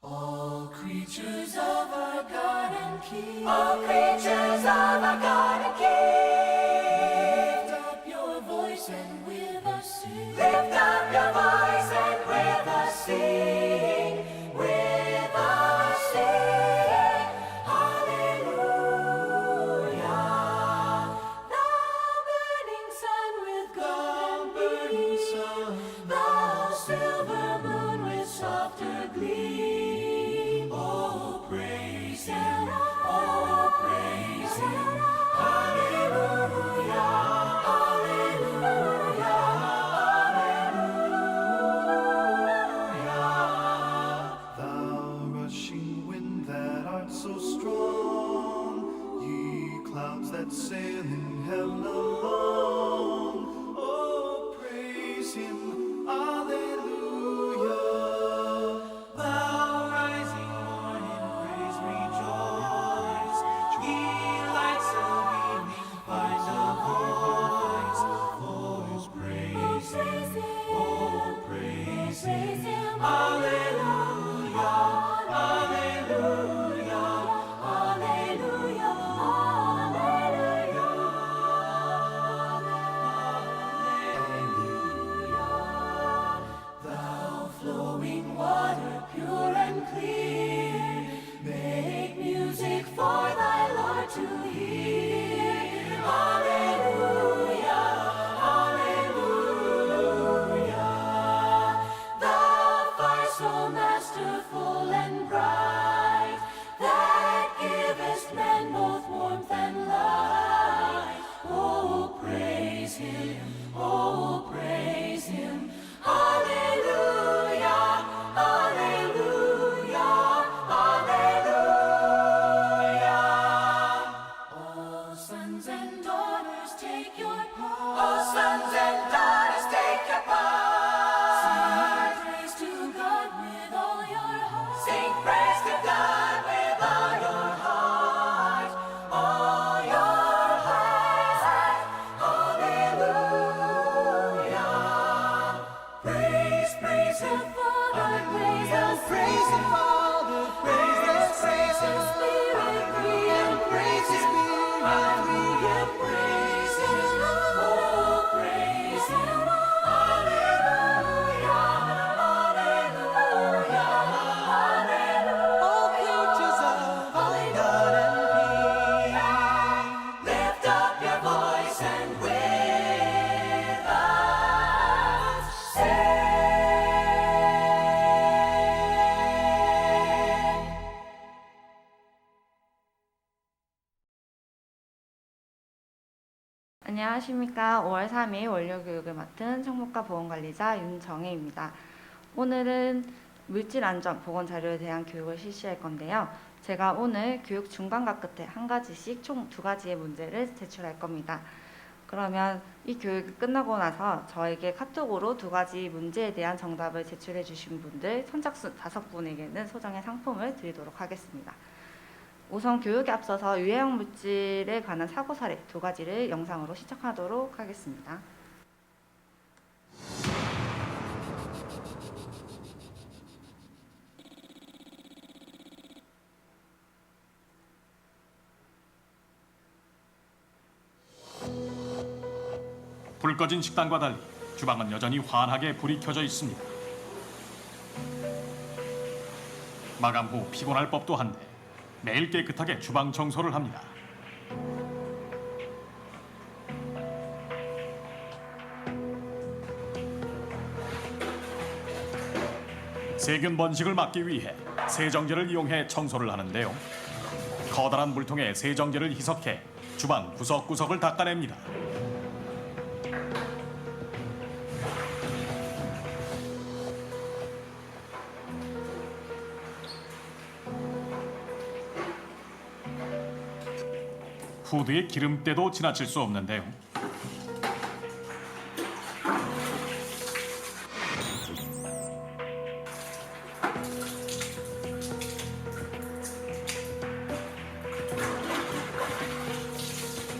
All creatures of our God and King. All creatures of our God and King. Lift up your voice and with us sing. Lift up your voice and with us sing. With us sing. Hallelujah. The burning sun with golden beams. The silver moon with softer gleam. Oh, praise Him. Oh, praise Him. Hallelujah. Hallelujah. Hallelujah. Thou rushing wind that art so strong, ye clouds that sail in heaven alone. Oh, praise Him. Alleluia. Thou rising morning, praise, rejoice. Ye lights of evening, find a voice. Praise Him. Oh, praise Him. Hallelujah. Hallelujah. Hallelujah. Hallelujah. Thou flowing water, pure and clear, make music for thy Lord to hear. Hallelujah, hallelujah. Thou fire so masterful and bright, that givest men both warmth and light. Oh, praise Him, oh, praise Him. Hallelujah, hallelujah, hallelujah. Oh, sons and daughters, take your part. Oh, sons and daughters, take your part. Sing praise to God with all your heart. Sing praise to God with all your heart. All your heart. Hallelujah. Praise, praise Him, Father, praise Him, praise Him, Father, praise Him, Spirit, free and praise Him, hallelujah, praise Him, oh, praise Him, hallelujah, hallelujah, hallelujah. All creatures of our God and King, lift up your voice and with us sing. 안녕하십니까. 5월 3일 원료교육을 맡은 성목과 보건관리자 윤정혜입니다. 오늘은 물질안전 보건자료에 대한 교육을 실시할 건데요. 제가 오늘 교육 중간과 끝에 한 가지씩 총 2가지의 문제를 제출할 겁니다. 그러면 이 교육이 끝나고 나서 저에게 카톡으로 2가지 문제에 대한 정답을 제출해 주신 분들 선착순 5분에게는 소정의 상품을 드리도록 하겠습니다. 우선 교육에 앞서서 유해형 물질에 관한 사고 사례 2가지를 영상으로 시작하도록 하겠습니다. 불 꺼진 식당과 달리 주방은 여전히 환하게 불이 켜져 있습니다. 마감 후 피곤할 법도 한데 매일 깨끗하게 주방 청소를 합니다. 세균 번식을 막기 위해 세정제를 이용해 청소를 하는데요. 커다란 물통에 세정제를 희석해 주방 구석구석을 닦아냅니다. 후드에 기름때도 지나칠 수 없는데요.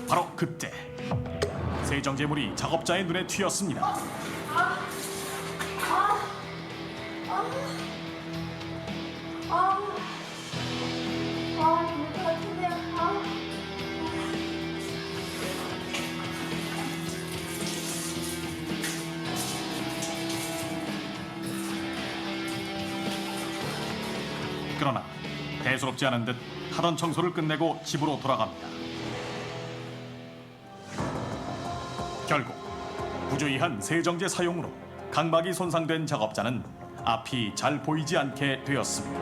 바로 그때 세정제물이 작업자의 눈에 튀었습니다. 죽을 것 같은데요. 그러나 대수롭지 않은 듯 하던 청소를 끝내고 집으로 돌아갑니다. 결국 부주의한 세정제 사용으로 각막이 손상된 작업자는 앞이 잘 보이지 않게 되었습니다.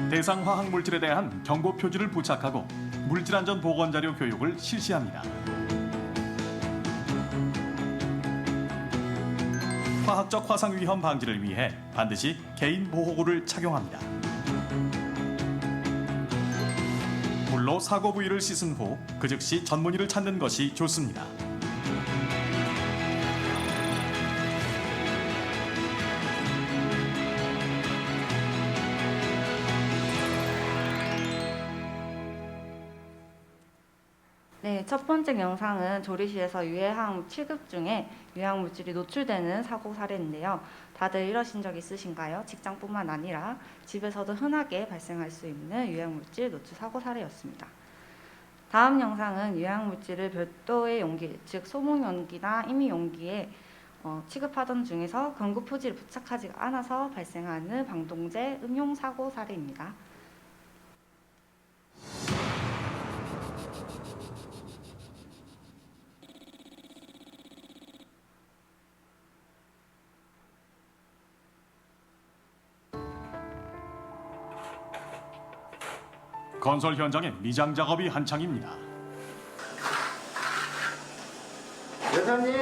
대상 화학 물질에 대한 경고 표지를 부착하고 물질안전 보건자료 교육을 실시합니다. 화학적 화상 위험 방지를 위해 반드시 개인 보호구를 착용합니다. 물로 사고 부위를 씻은 후 그 즉시 전문의를 찾는 것이 좋습니다. 네, 첫 번째 영상은 조리실에서 유해항 취급 중에 유해항 물질이 노출되는 사고 사례인데요. 다들 이러신 적 있으신가요? 직장뿐만 아니라 집에서도 흔하게 발생할 수 있는 유해항 물질 노출 사고 사례였습니다. 다음 영상은 유해항 물질을 별도의 용기, 즉 소목 용기나 임의 용기에 취급하던 중에서 경고 표지를 부착하지 않아서 발생하는 방동제 응용 사고 사례입니다. 건설 현장의 미장 작업이 한창입니다. 여사님,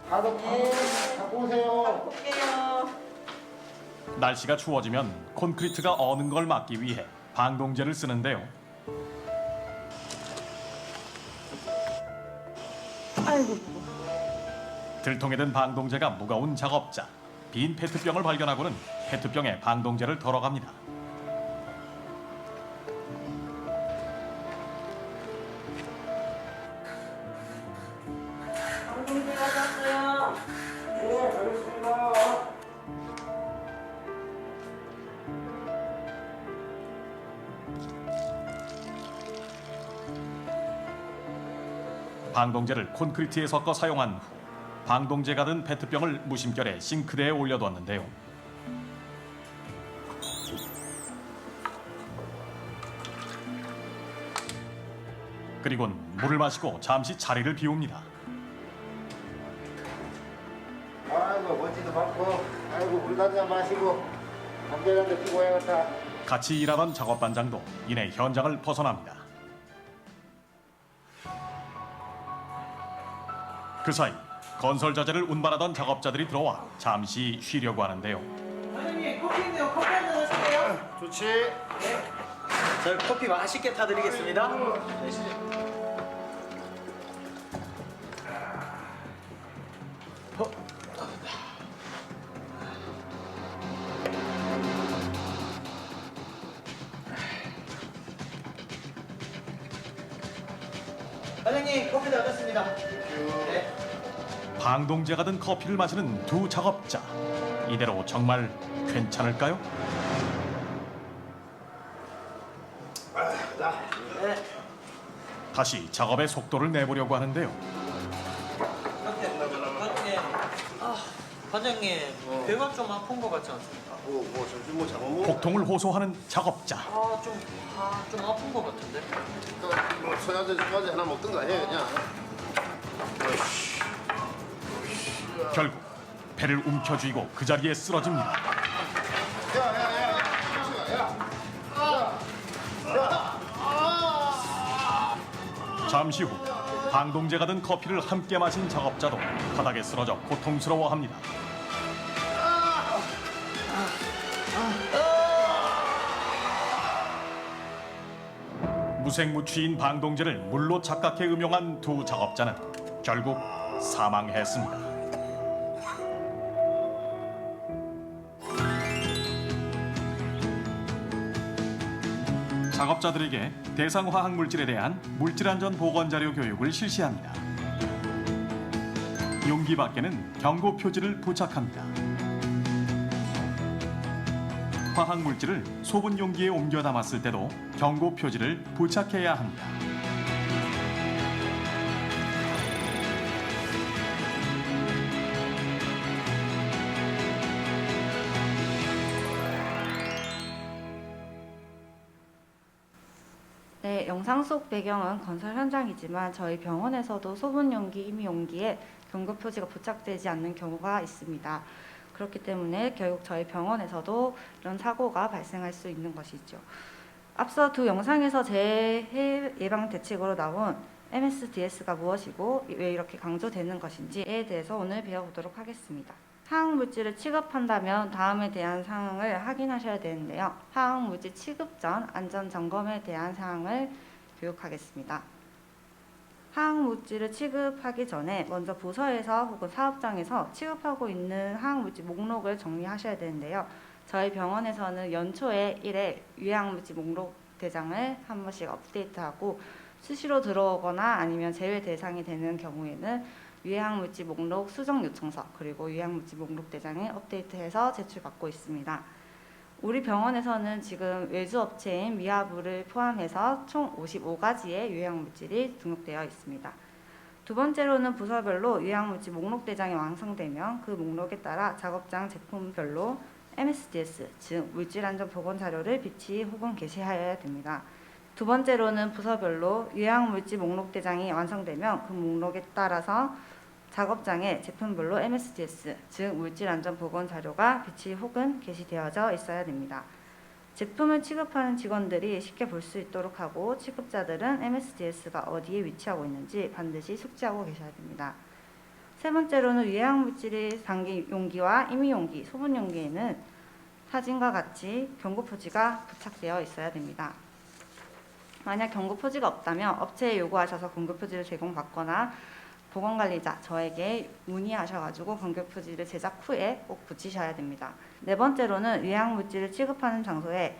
가덕님, 갖고 오세요. 날씨가 추워지면 콘크리트가 어는 걸 막기 위해 방동제를 쓰는데요. 아이고. 들통에 든 방동제가 무거운 작업자. 빈 페트병을 발견하고는 페트병에 방동제를 덜어갑니다. 방동제를 콘크리트에 섞어 사용한 후 방동제가 든 페트병을 무심결에 싱크대에 올려두었는데요. 그리곤 물을 마시고 잠시 자리를 비웁니다. 아이고, 먼지도 많고, 아이고, 물 한잔 마시고, 담배 한대 피고 해야겠다. 같이 일하던 작업반장도 이내 현장을 벗어납니다. 그 사이 건설 자재를 운반하던 작업자들이 들어와 잠시 쉬려고 하는데요. 사장님 커피 있네요. 커피 한잔 하실래요? 좋지? 저 커피 맛있게 타드리겠습니다. 사장님 커피 다 됐습니다. 네. 방동제가 든 커피를 마시는 두 작업자. 이대로 정말 괜찮을까요? 네. 다시 작업의 속도를 내보려고 하는데요. 반장님 배가 좀 아픈 것 같지 않습니까? 점심 뭐 잘못 먹어? 복통을 호소하는 작업자. 좀 아픈 것 같은데. 뭐 소야제 하나 먹든가 해, 그냥. 결국 배를 움켜쥐고 그 자리에 쓰러집니다. 잠시 후 방동제가 든 커피를 함께 마신 작업자도 바닥에 쓰러져 고통스러워합니다. 무색무취인 방동제를 물로 착각해 음용한 두 작업자는 결국 사망했습니다. 작업자들에게 대상 화학 물질에 대한 물질안전 보건 자료 교육을 실시합니다. 용기 밖에는 경고 표지를 부착합니다. 화학 물질을 소분 용기에 옮겨 담았을 때도 경고 표지를 부착해야 합니다. 네, 영상 속 배경은 건설 현장이지만 저희 병원에서도 소분 용기, 임의 용기에 경고 표지가 부착되지 않는 경우가 있습니다. 그렇기 때문에 결국 저희 병원에서도 이런 사고가 발생할 수 있는 것이죠. 앞서 두 영상에서 재해 예방 대책으로 나온 MSDS가 무엇이고 왜 이렇게 강조되는 것인지에 대해서 오늘 배워보도록 하겠습니다. 화학물질을 취급한다면 다음에 대한 사항을 확인하셔야 되는데요. 화학물질 취급 전 안전점검에 대한 사항을 교육하겠습니다. 화학물질을 취급하기 전에 먼저 부서에서 혹은 사업장에서 취급하고 있는 화학물질 목록을 정리하셔야 되는데요. 저희 병원에서는 연초에 1회 유해화학물질 목록 대장을 한 번씩 업데이트하고 수시로 들어오거나 아니면 제외 대상이 되는 경우에는 유해화학물질 목록 수정 요청서 그리고 유해화학물질 목록 대장을 업데이트해서 제출받고 있습니다. 우리 병원에서는 지금 외주업체인 미화부를 포함해서 총 55가지의 유해화학물질이 등록되어 있습니다. 두 번째로는 부서별로 유해화학물질 목록 대장이 완성되면 그 목록에 따라 작업장 제품별로 MSDS, 즉 물질안전보건자료를 비치 혹은 게시하여야 됩니다. 두 번째로는 부서별로 유해화학물질 목록 대장이 완성되면 그 목록에 따라서 작업장에 제품별로 MSDS, 즉 물질안전보건자료가 비치 혹은 게시되어져 있어야 됩니다. 제품을 취급하는 직원들이 쉽게 볼 수 있도록 하고 취급자들은 MSDS가 어디에 위치하고 있는지 반드시 숙지하고 계셔야 됩니다. 세 번째로는 유해화학물질이 담긴 용기와 임의용기, 소분용기에는 사진과 같이 경고 표지가 부착되어 있어야 됩니다. 만약 경고 표지가 없다면 업체에 요구하셔서 경고 표지를 제공받거나 보건관리자 저에게 문의하셔가지고 경고 표지를 제작 후에 꼭 붙이셔야 됩니다. 네 번째로는 유해화학물질을 취급하는 장소에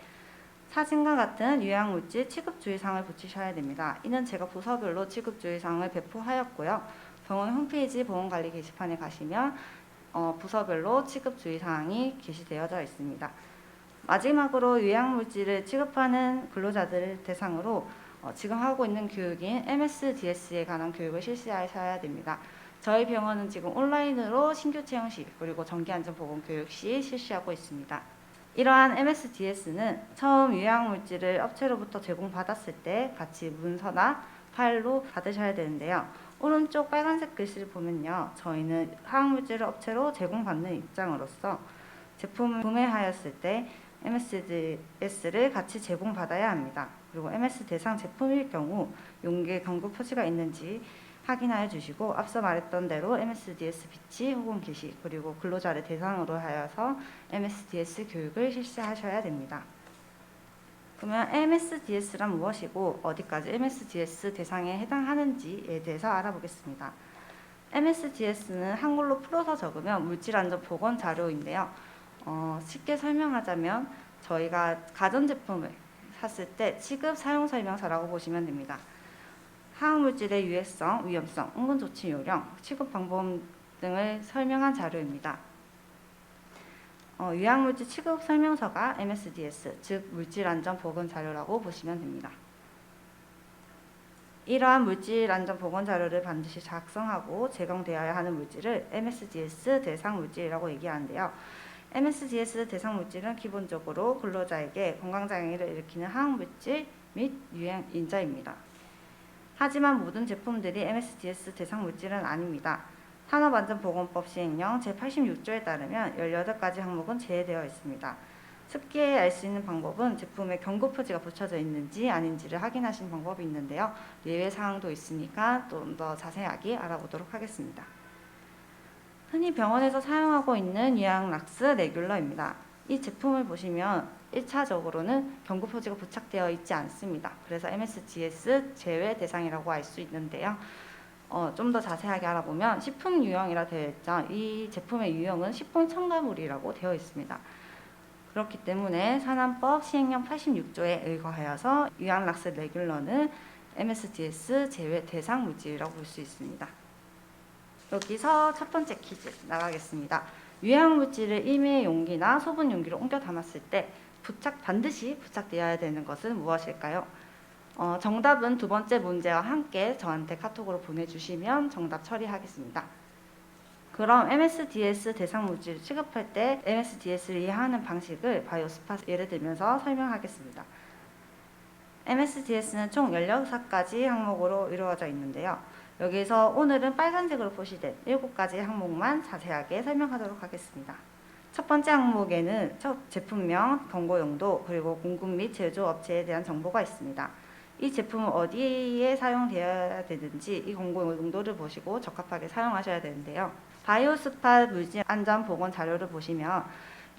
사진과 같은 유해화학물질 취급주의사항을 붙이셔야 됩니다. 이는 제가 부서별로 취급주의사항을 배포하였고요. 병원 홈페이지 보건관리 게시판에 가시면 부서별로 취급주의사항이 게시되어져 있습니다. 마지막으로 유해화학물질을 취급하는 근로자들을 대상으로 지금 하고 있는 교육인 MSDS에 관한 교육을 실시하셔야 됩니다. 저희 병원은 지금 온라인으로 신규 채용 시 그리고 정기안전보건 교육 시 실시하고 있습니다. 이러한 MSDS는 처음 유해화학물질을 업체로부터 제공받았을 때 같이 문서나 파일로 받으셔야 되는데요. 오른쪽 빨간색 글씨를 보면요. 저희는 화학물질을 업체로 제공받는 입장으로서 제품을 구매하였을 때 MSDS를 같이 제공받아야 합니다. 그리고 MS 대상 제품일 경우 용기에 경고 표지가 있는지 확인하여 주시고 앞서 말했던 대로 MSDS 비치 혹은 게시 그리고 근로자를 대상으로 하여서 MSDS 교육을 실시하셔야 됩니다. 그러면 MSDS란 무엇이고 어디까지 MSDS 대상에 해당하는지에 대해서 알아보겠습니다. MSDS는 한글로 풀어서 적으면 물질안전보건자료인데요. 쉽게 설명하자면 저희가 가전제품을 샀을 때 취급 사용설명서라고 보시면 됩니다. 화학물질의 유해성, 위험성, 응급조치 요령, 취급 방법 등을 설명한 자료입니다. 유해물질 취급 설명서가 MSDS, 즉 물질안전보건자료라고 보시면 됩니다. 이러한 물질안전보건자료를 반드시 작성하고 제공되어야 하는 물질을 MSDS 대상 물질이라고 얘기하는데요. MSDS 대상 물질은 기본적으로 근로자에게 건강장애를 일으키는 화학물질 및 유해인자입니다. 하지만 모든 제품들이 MSDS 대상 물질은 아닙니다. 산업안전보건법 시행령 제86조에 따르면 18가지 항목은 제외되어 있습니다. 쉽게 알 수 있는 방법은 제품에 경고 표지가 붙여져 있는지 아닌지를 확인하시는 방법이 있는데요. 예외 사항도 있으니까 좀 더 자세하게 알아보도록 하겠습니다. 흔히 병원에서 사용하고 있는 유해락스 레귤러입니다. 이 제품을 보시면 1차적으로는 경고 표지가 부착되어 있지 않습니다. 그래서 MSDS 제외 대상이라고 알 수 있는데요. 좀 더 자세하게 알아보면 식품 유형이라 되어 있죠. 이 제품의 유형은 식품 첨가물이라고 되어 있습니다. 그렇기 때문에 산안법 시행령 86조에 의거하여서 유해락스 레귤러는 MSDS 제외 대상 물질이라고 볼 수 있습니다. 여기서 첫 번째 퀴즈 나가겠습니다. 유해물질을 임의 용기나 소분 용기로 옮겨 담았을 때 반드시 부착되어야 되는 것은 무엇일까요? 정답은 두 번째 문제와 함께 저한테 카톡으로 보내주시면 정답 처리하겠습니다. 그럼 MSDS 대상 물질 취급할 때 MSDS를 이해하는 방식을 바이오스팟 예를 들면서 설명하겠습니다. MSDS는 총 16가지 항목으로 이루어져 있는데요. 여기서 오늘은 빨간색으로 표시된 7가지 항목만 자세하게 설명하도록 하겠습니다. 첫 번째 항목에는 제품명, 권고 용도, 그리고 공급 및 제조업체에 대한 정보가 있습니다. 이 제품은 어디에 사용되어야 되는지 이 권고 용도를 보시고 적합하게 사용하셔야 되는데요. 바이오스팟 물질 안전 보건 자료를 보시면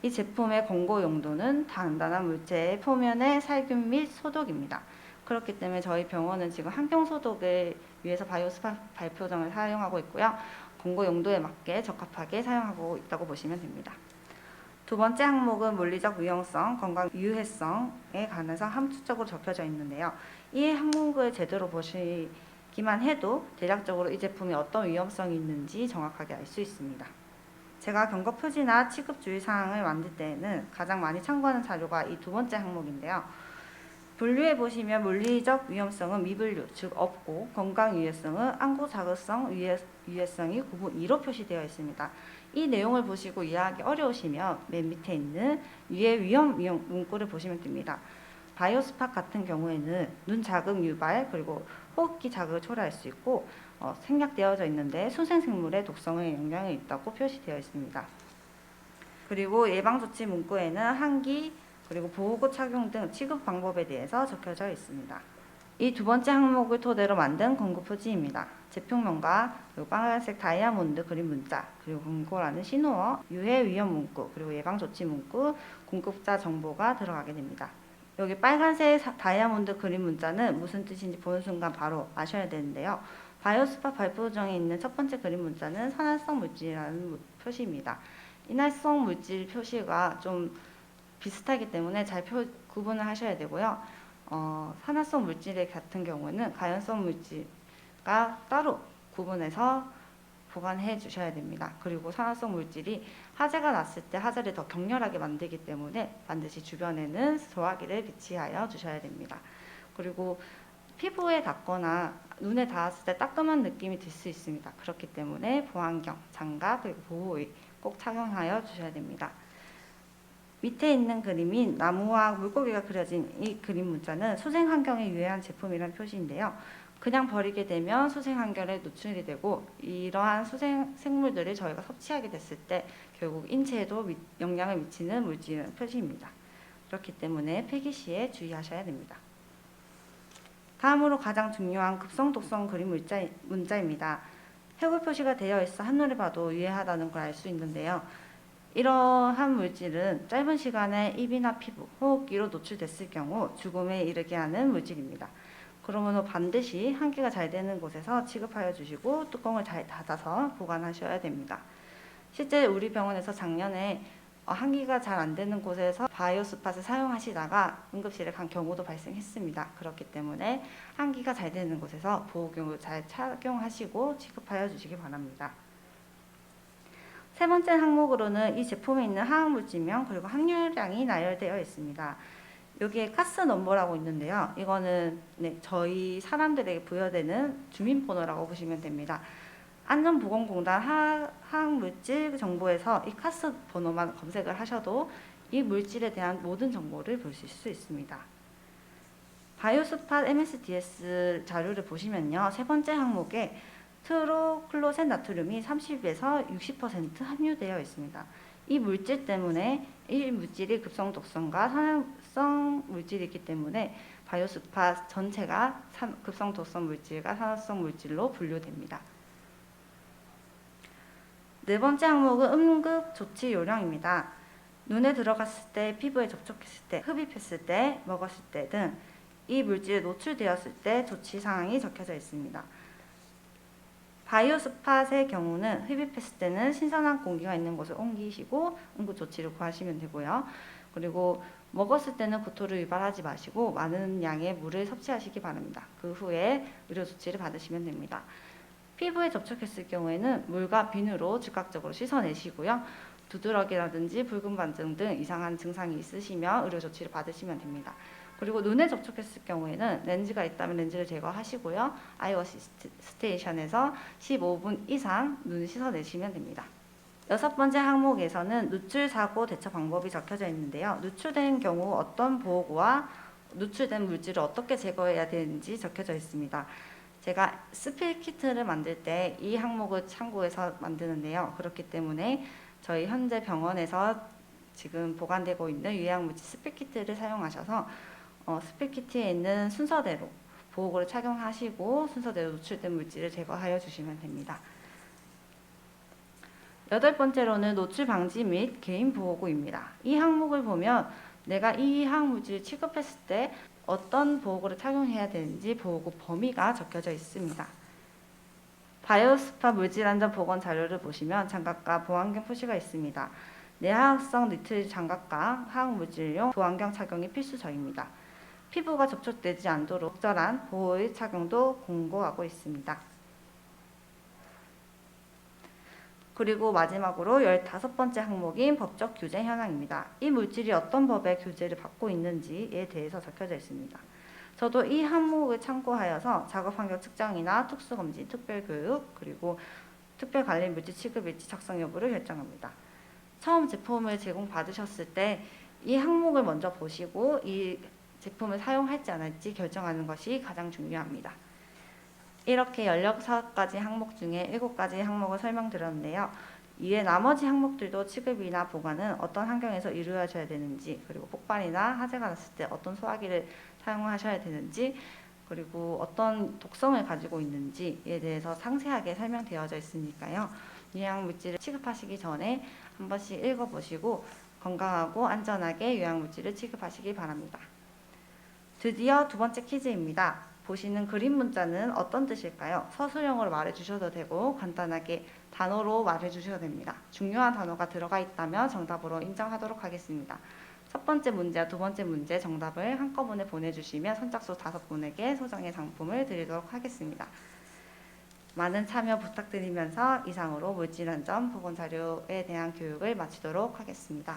이 제품의 권고 용도는 단단한 물체의 표면의 살균 및 소독입니다. 그렇기 때문에 저희 병원은 지금 환경 소독을 위해서 바이오스팟 발표정을 사용하고 있고요. 권고 용도에 맞게 적합하게 사용하고 있다고 보시면 됩니다. 두 번째 항목은 물리적 위험성, 건강 유해성에 관해서 함축적으로 적혀져 있는데요. 이 항목을 제대로 보시기만 해도 대략적으로 이 제품이 어떤 위험성이 있는지 정확하게 알 수 있습니다. 제가 경고 표지나 취급 주의 사항을 만들 때에는 가장 많이 참고하는 자료가 이 두 번째 항목인데요. 분류해 보시면 물리적 위험성은 미분류, 즉 없고 건강 유해성은 안구 자극성 유해성이 구분 2로 표시되어 있습니다. 이 내용을 보시고 이해하기 어려우시면 맨 밑에 있는 유해 위험 문구를 보시면 됩니다. 바이오스팟 같은 경우에는 눈 자극 유발 그리고 호흡기 자극을 초래할 수 있고 생략되어져 있는데 수생생물의 독성에 영향이 있다고 표시되어 있습니다. 그리고 예방조치 문구에는 환기 그리고 보호구 착용 등 취급 방법에 대해서 적혀져 있습니다. 이 두 번째 항목을 토대로 만든 권고 표지입니다. 제품명과 그리고 빨간색 다이아몬드 그림 문자, 그리고 권고라는 신호어, 유해 위험 문구, 그리고 예방 조치 문구, 공급자 정보가 들어가게 됩니다. 여기 빨간색 다이아몬드 그림 문자는 무슨 뜻인지 보는 순간 바로 아셔야 되는데요. 바이오스팟 발표정에 있는 첫 번째 그림 문자는 산화성 물질이라는 표시입니다. 인활성 물질 표시가 좀 비슷하기 때문에 잘 구분을 하셔야 되고요. 산화성 물질 같은 경우는 가연성 물질과 따로 구분해서 보관해 주셔야 됩니다. 그리고 산화성 물질이 화재가 났을 때 화재를 더 격렬하게 만들기 때문에 반드시 주변에는 소화기를 비치하여 주셔야 됩니다. 그리고 피부에 닿거나 눈에 닿았을 때 따끔한 느낌이 들 수 있습니다. 그렇기 때문에 보안경, 장갑, 그리고 보호의 꼭 착용하여 주셔야 됩니다. 밑에 있는 그림인 나무와 물고기가 그려진 이 그림 문자는 수생 환경에 유해한 제품이라는 표시인데요. 그냥 버리게 되면 수생 환경에 노출이 되고 이러한 수생 생물들을 저희가 섭취하게 됐을 때 결국 인체에도 영향을 미치는 물질이라는 표시입니다. 그렇기 때문에 폐기 시에 주의하셔야 됩니다. 다음으로 가장 중요한 급성 독성 그림 문자입니다. 해골 표시가 되어 있어 한눈에 봐도 유해하다는 걸 알 수 있는데요. 이러한 물질은 짧은 시간에 입이나 피부, 호흡기로 노출됐을 경우 죽음에 이르게 하는 물질입니다. 그러므로 반드시 환기가 잘 되는 곳에서 취급하여 주시고 뚜껑을 잘 닫아서 보관하셔야 됩니다. 실제 우리 병원에서 작년에 환기가 잘 안 되는 곳에서 바이오스팟을 사용하시다가 응급실에 간 경우도 발생했습니다. 그렇기 때문에 환기가 잘 되는 곳에서 보호경을 잘 착용하시고 취급하여 주시기 바랍니다. 세 번째 항목으로는 이 제품에 있는 화학물질명 그리고 함유량이 나열되어 있습니다. 여기에 카스 넘버라고 있는데요. 이거는 저희 사람들에게 부여되는 주민번호라고 보시면 됩니다. 안전보건공단 화학물질 정보에서 이 카스 번호만 검색을 하셔도 이 물질에 대한 모든 정보를 보실 수 있습니다. 바이오스팟 MSDS 자료를 보시면요. 세 번째 항목에 트로클로셋 나트륨이 30에서 60% 함유되어 있습니다. 이 물질 때문에 이 물질이 급성 독성과 산화성 물질이기 때문에 바이오스팟 전체가 급성 독성 물질과 산화성 물질로 분류됩니다. 네 번째 항목은 응급 조치 요령입니다. 눈에 들어갔을 때, 피부에 접촉했을 때, 흡입했을 때, 먹었을 때 등 이 물질에 노출되었을 때 조치 사항이 적혀져 있습니다. 바이오스팟의 경우는 흡입했을 때는 신선한 공기가 있는 곳을 옮기시고 응급 조치를 구하시면 되고요. 그리고 먹었을 때는 구토를 유발하지 마시고 많은 양의 물을 섭취하시기 바랍니다. 그 후에 의료 조치를 받으시면 됩니다. 피부에 접촉했을 경우에는 물과 비누로 즉각적으로 씻어내시고요. 두드러기라든지 붉은 반증 등 이상한 증상이 있으시면 의료 조치를 받으시면 됩니다. 그리고 눈에 접촉했을 경우에는 렌즈가 있다면 렌즈를 제거하시고요. 아이워시 스테이션에서 15분 이상 눈을 씻어내시면 됩니다. 6번째 항목에서는 누출 사고 대처 방법이 적혀져 있는데요. 누출된 경우 어떤 보호구와 누출된 물질을 어떻게 제거해야 되는지 적혀져 있습니다. 제가 스필 키트를 만들 때 이 항목을 참고해서 만드는데요. 그렇기 때문에 저희 현재 병원에서 지금 보관되고 있는 유해물질 스필 키트를 사용하셔서 스필 키트에 있는 순서대로 보호구를 착용하시고 순서대로 누출된 물질을 제거하여 주시면 됩니다. 8번째로는 노출 방지 및 개인 보호구입니다. 이 항목을 보면 내가 이 화학물질을 취급했을 때 어떤 보호구를 착용해야 되는지 보호구 범위가 적혀져 있습니다. 바이오스파 물질안전 보건 자료를 보시면 장갑과 보안경 표시가 있습니다. 내화학성 니트릴 장갑과 화학물질용 보안경 착용이 필수적입니다. 피부가 접촉되지 않도록 적절한 보호의 착용도 공고하고 있습니다. 그리고 마지막으로 15번째 항목인 법적 규제 현황입니다. 이 물질이 어떤 법의 규제를 받고 있는지에 대해서 적혀져 있습니다. 저도 이 항목을 참고하여서 작업환경 측정이나 특수검진, 특별교육, 그리고 특별관리 물질 취급일지 작성 여부를 결정합니다. 처음 제품을 제공받으셨을 때 이 항목을 먼저 보시고 이 제품을 사용할지 안 할지 결정하는 것이 가장 중요합니다. 이렇게 16가지 항목 중에 7가지 항목을 설명드렸는데요. 이외 나머지 항목들도 취급이나 보관은 어떤 환경에서 이루어져야 되는지, 그리고 폭발이나 화재가 났을 때 어떤 소화기를 사용하셔야 되는지, 그리고 어떤 독성을 가지고 있는지에 대해서 상세하게 설명되어져 있으니까요. 유해물질을 취급하시기 전에 한 번씩 읽어보시고 건강하고 안전하게 유해물질을 취급하시기 바랍니다. 드디어 2번째 퀴즈입니다. 보시는 그림 문자는 어떤 뜻일까요? 서술형으로 말해주셔도 되고 간단하게 단어로 말해주셔도 됩니다. 중요한 단어가 들어가 있다면 정답으로 인정하도록 하겠습니다. 첫 번째 문제와 2번째 문제 정답을 한꺼번에 보내주시면 선착순 5분에게 소정의 상품을 드리도록 하겠습니다. 많은 참여 부탁드리면서 이상으로 물질안전 보건자료에 대한 교육을 마치도록 하겠습니다.